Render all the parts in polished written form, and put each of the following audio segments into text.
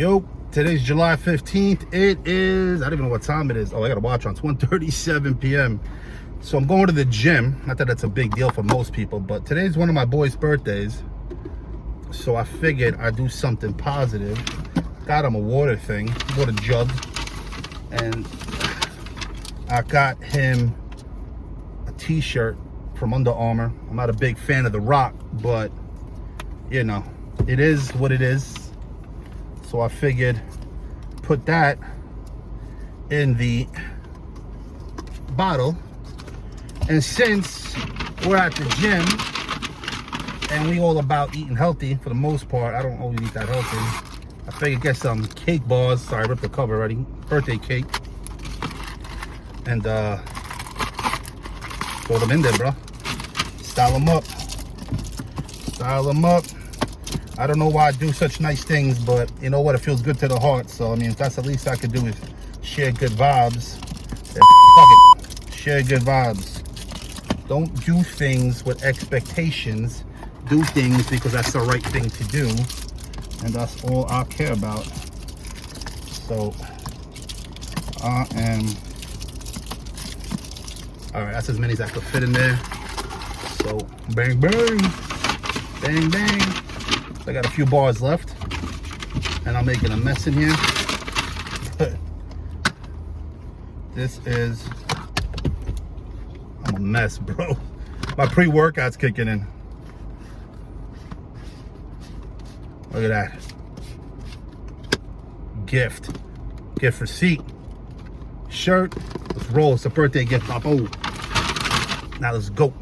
Yo, today's July 15th. It is, I don't even know what time it is. Oh, I got to watch on. It's 1:37 p.m. So I'm going to the gym. Not that that's a big deal for most people, but today's one of my boys' birthdays. So I figured I'd do something positive. Got him a water thing, water jug. And I got him a t-shirt from Under Armour. I'm not a big fan of The Rock, but you know, it is what it is. So I figured put that in the bottle. And since we're at the gym and we all about eating healthy for the most part, I don't always eat that healthy. I figured get some cake bars. Sorry, I ripped the cover already. Birthday cake. And throw them in there, bro. Style them up. Style them up. I don't know why I do such nice things, but you know what? It feels good to the heart. So, I mean, if that's the least I could do is share good vibes, then fuck it. Share good vibes. Don't do things with expectations. Do things because that's the right thing to do. And that's all I care about. So, I am... Alright, that's as many as I could fit in there. So, bang, bang. Bang, bang. I got a few bars left, and I'm making a mess in here. But this is, I'm a mess, bro. My pre-workout's kicking in. Look at that. Gift receipt, shirt. Let's roll. It's a birthday gift, Papo. Now let's go.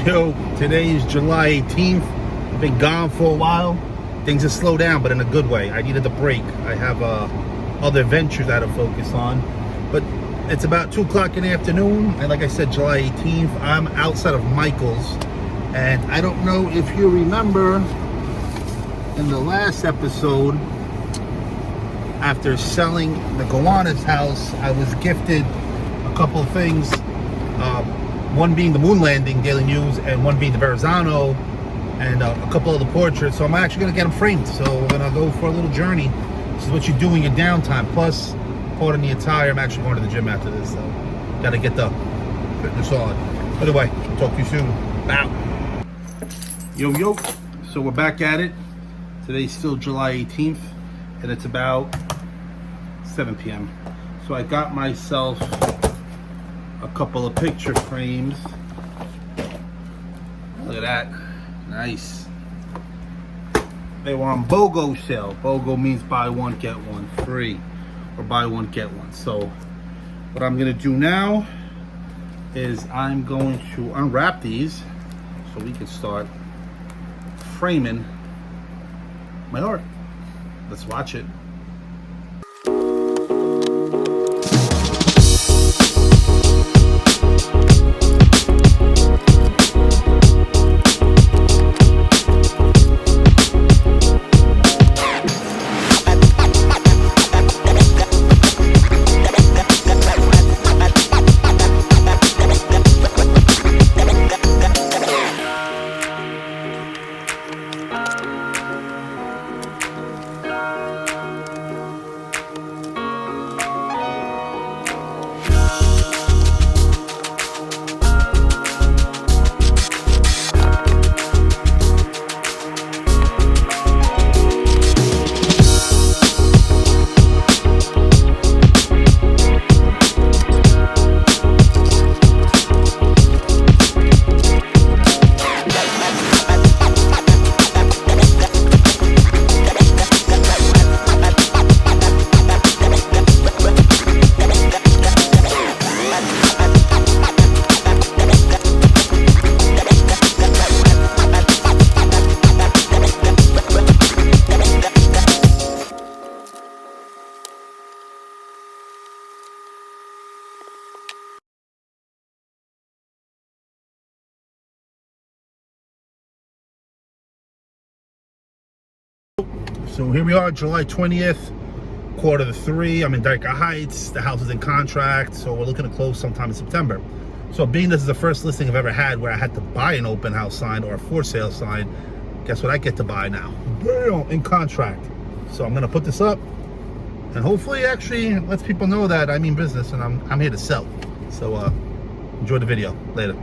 Yo, today is July 18th. I've been gone for a while. Things have slowed down, but in a good way. I needed a break. I have other ventures I had to focus on. But it's about 2 o'clock in the afternoon. And like I said, July 18th, I'm outside of Michael's. And I don't know if you remember in the last episode, after selling the Gowanna's house, I was gifted a couple of things. One being the moon landing daily news, and one being the Verrazano, and a couple of the portraits. So I'm actually going to get them framed. So we're going to go for a little journey. This is what you do in your downtime. Plus, pardon the attire, I'm actually going to the gym after this. So got to get the fitness on. Anyway, talk to you soon. Bow. Yo, yo. So we're back at it. Today's still July 18th, and it's about 7 p.m. So I got myself a couple of picture frames. Look at that. Nice. They were on BOGO sale. BOGO means buy one, get one free. Or buy one, get one. So what I'm going to do now is I'm going to unwrap these so we can start framing my art. Let's watch it. So here we are, July 20th, quarter to 3. I'm in Dyker Heights. The house is in contract, so we're looking to close sometime in September. So being this is the first listing I've ever had where I had to buy an open house sign or a for sale sign, guess what I get to buy now? In contract. So I'm gonna put this up and hopefully actually lets people know that I mean business and I'm here to sell. So enjoy the video. Later.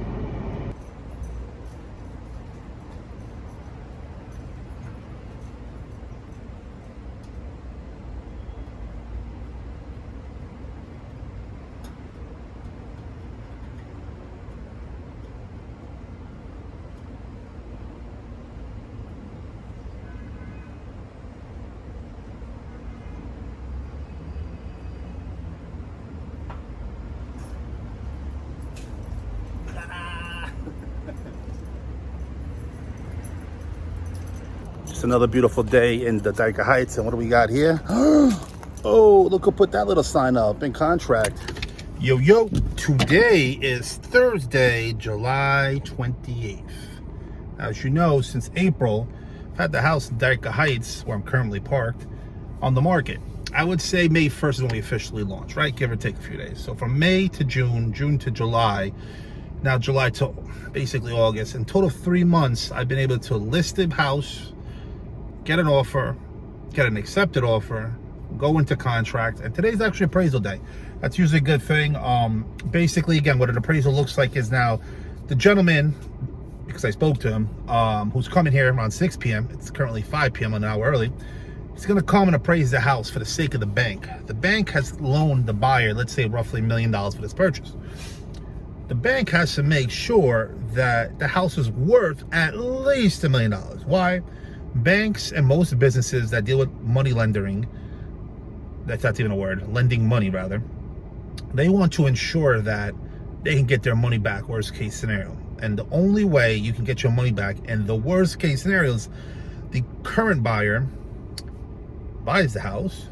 Just another beautiful day in the Dyker Heights. And what do we got here? Oh, look who put that little sign up, in contract. Yo, today is Thursday, July 28th. As you know, since April, I've had the house in Dyker Heights, where I'm currently parked, on the market. I would say May 1st is when we officially launch, right? Give or take a few days. So from May to June, June to July, now July to basically August, in total 3 months, I've been able to list the house, get an offer, get an accepted offer, go into contract, and today's actually appraisal day. That's usually a good thing. Basically, again, what an appraisal looks like is now the gentleman, because I spoke to him, who's coming here around 6 p.m. It's currently 5 p.m. an hour early. He's gonna come and appraise the house for the sake of the bank. The bank has loaned the buyer, let's say roughly $1 million for this purchase. The bank has to make sure that the house is worth at least $1 million. Why? Banks and most businesses that deal with money lending, that's not even a word, lending money rather, they want to ensure that they can get their money back, worst case scenario. And the only way you can get your money back in the worst case scenarios, the current buyer buys the house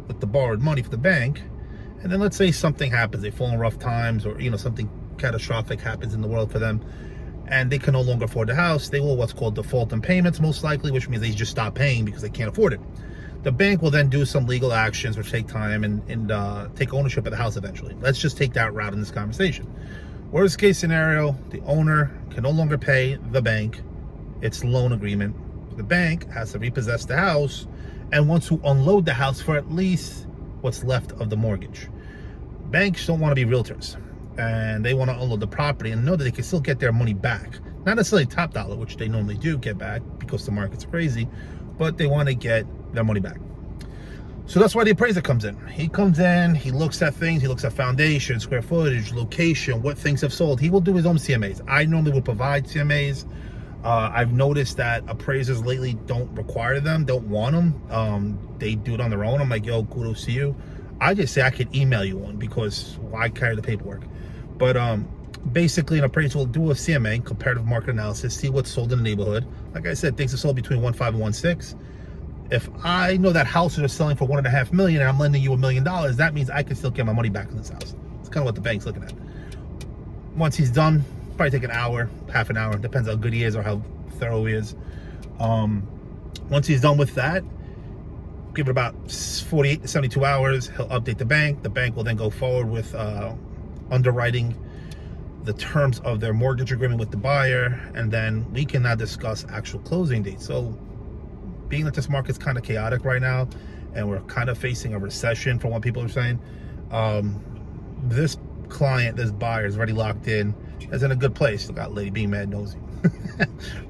with the borrowed money for the bank, and then let's say something happens, they fall in rough times, or something catastrophic happens in the world for them, and they can no longer afford the house. They will what's called default in payments, most likely, which means they just stop paying because they can't afford it. The bank will then do some legal actions which take time and take ownership of the house eventually. Let's just take that route in this conversation. Worst case scenario, the owner can no longer pay the bank its loan agreement. The bank has to repossess the house and wants to unload the house for at least what's left of the mortgage. Banks don't want to be realtors, and they want to unload the property and know that they can still get their money back. Not necessarily top dollar, which they normally do get back because the market's crazy, but they want to get their money back. So that's why the appraiser comes in. He comes in, he looks at things, he looks at foundation, square footage, location, what things have sold. He will do his own CMAs. I normally will provide CMAs. I've noticed that appraisers lately don't require them, don't want them. They do it on their own. I'm like, yo, kudos to you. I just say I could email you one because why carry the paperwork? But basically an appraiser will do a CMA, comparative market analysis, see what's sold in the neighborhood. Like I said, things are sold between 1.5 and 1.6. If I know that houses are selling for $1.5 million and I'm lending you $1 million, that means I can still get my money back in this house. It's kind of what the bank's looking at. Once he's done, probably take an hour, half an hour, depends how good he is or how thorough he is. Once he's done with that, give it about 48 to 72 hours, he'll update the bank. The bank will then go forward with underwriting the terms of their mortgage agreement with the buyer, and then we can now discuss actual closing dates. So being that this market's kind of chaotic right now and we're kind of facing a recession from what people are saying, this client, this buyer is already locked in, is in a good place. Still got lady being mad nosy.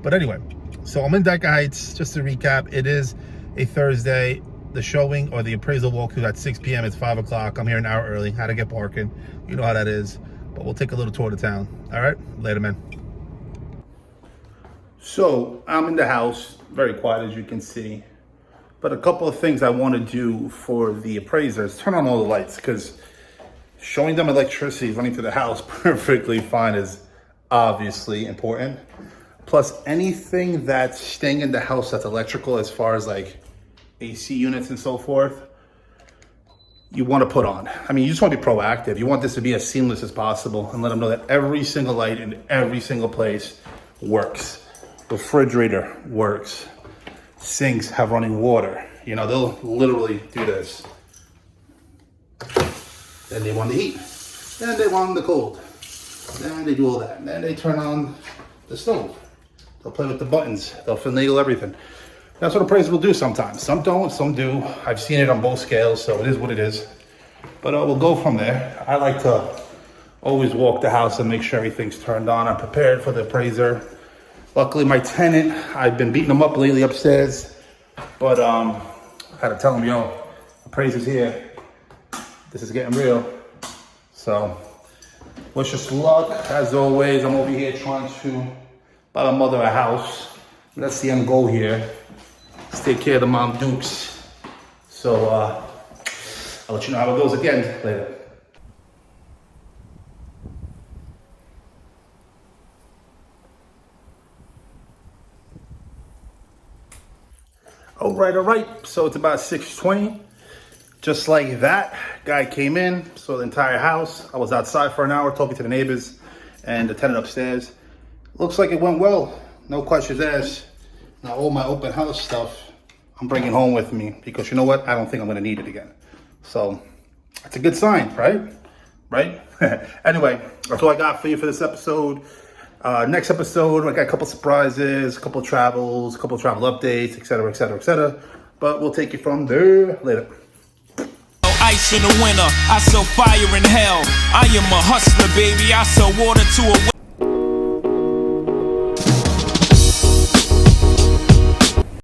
But anyway, so I'm in Dyker Heights. Just to recap, it is a Thursday. The showing or the appraisal walkthrough at 6 p.m. It's 5 o'clock. I'm here an hour early. How to get parking. You know how that is. But we'll take a little tour of the town. All right? Later, man. So I'm in the house. Very quiet, as you can see. But a couple of things I want to do for the appraisers. Turn on all the lights, because showing them electricity running through the house perfectly fine is obviously important. Plus, anything that's staying in the house that's electrical, as far as like AC units and so forth, you want to put on. I mean, you just want to be proactive. You want this to be as seamless as possible and let them know that every single light in every single place works. Refrigerator works. sinks have running water. You know, they'll literally do this. Then they want the heat. Then they want the cold. Then they do all that. Then they turn on the stove. They'll play with the buttons. They'll finagle everything. That's what appraisers will do sometimes. Some don't, some do. I've seen it on both scales, so it is what it is. But we'll go from there. I like to always walk the house and make sure everything's turned on. I'm prepared for the appraiser. Luckily, my tenant, I've been beating him up lately upstairs. But I had to tell him, yo, appraiser's here. This is getting real. So, wish us luck. As always, I'm over here trying to buy my mother a house. That's the end goal here. Let's take care of the mom dukes. So, I'll let you know how it goes again later. All right. So it's about 6:20. Just like that, guy came in, saw the entire house. I was outside for an hour talking to the neighbors and the tenant upstairs. Looks like it went well. No questions asked. Now all my open house stuff, I'm bringing home with me because you know what? I don't think I'm gonna need it again. So that's a good sign, right? Right? Anyway, that's all I got for you for this episode. Next episode, I got a couple surprises, a couple travels, a couple travel updates, etc. But we'll take you from there later. Ice in the winter, I sell fire in hell. I am a hustler, baby. I sell water to a